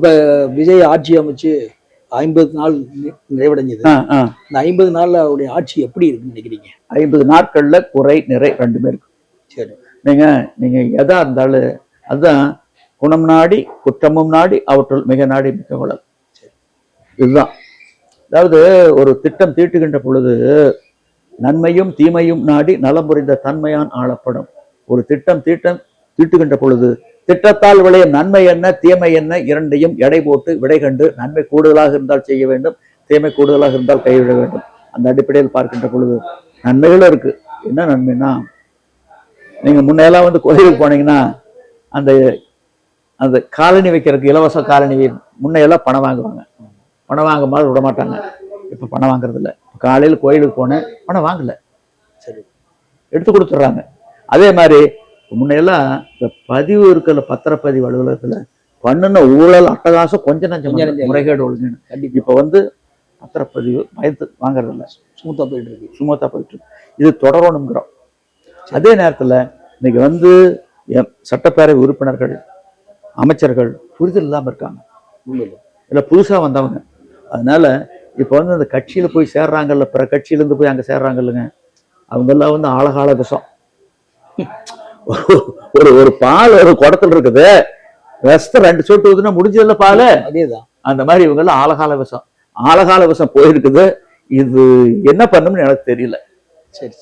இப்ப விஜய் ஆட்சி அமைச்சு 50 நாள் நிறைவடைஞ்சது. இந்த 50 நாள்ல அவருடைய ஆட்சி எப்படி இருக்குன்னு நினைக்கிறீங்க? 50 நாட்கள்ல குறை நிறை ரெண்டுமே இருக்கு. சரி, நீங்க எதா இருந்தாலும் அதுதான் குணம் நாடி குற்றமும் நாடி அவற்றுள் மிக நாடி மிக வளர். இதுதான். அதாவது ஒரு திட்டம் தீட்டுகின்ற பொழுது நன்மையும் தீமையும் நாடி நலம் புரிந்த தன்மையான் ஆளப்படும். ஒரு திட்டம் தீட்டுகின்ற பொழுது திட்டத்தால் விளையும் நன்மை என்ன தீமை என்ன இரண்டையும் எடை போட்டு விடை கண்டு நன்மை கூடுதலாக இருந்தால் செய்ய வேண்டும், தீமை கூடுதலாக இருந்தால் கைவிட வேண்டும். அந்த அடிப்படையில் பார்க்கின்ற பொழுது நன்மைகளும் இருக்கு. என்ன நன்மைன்னா, நீங்க முன்னெல்லாம் கோயிலுக்கு போனீங்கன்னா அந்த அந்த காலனி வைக்கிறதுக்கு இலவச காலனி முன்னையெல்லாம் பணம் வாங்குவாங்க. பணம் வாங்க மாதிரி விட மாட்டாங்க. இப்ப பணம் வாங்குறது இல்லை. காலையில் கோயிலுக்கு போனேன், பணம் வாங்கல, சரி, எடுத்து கொடுத்துட்றாங்க. அதே மாதிரி முன்னையெல்லாம் இந்த பதிவு இருக்கிற பத்திரப்பதிவு அலுவலகத்துல பண்ணுன ஊழல் அட்டகாசம் கொஞ்சம் நஞ்சம் முறைகேடு ஒழுங்கு. இப்ப பத்திரப்பதிவு பயந்து வாங்குறது இல்லை, சுமூத்தா போயிட்டு இருக்கு. இது தொடரணுங்கிறோம். அதே நேரத்துல இன்னைக்கு சட்டப்பேரவை உறுப்பினர்கள் அமைச்சர்கள் புரிதல் இல்லாம இருக்காங்க, இல்ல புதுசா வந்தவங்க. அதனால இப்ப அந்த கட்சியில போய் சேர்றாங்கல்ல, பிற கட்சியில இருந்து போய் அங்க சேர்றாங்கல்லுங்க, அவங்க எல்லாம் ஆழகால விஷம். ஒரு பால் ஒரு குடத்துல இருக்குது, விஷத்தை 2 சொட்டு ஊதுனா முடிஞ்சதுல பால். அதேதான். அந்த மாதிரி இவங்க எல்லாம் ஆழகால விஷம் போயிருக்குது. இது என்ன பண்ணும்னு எனக்கு தெரியல. சரி.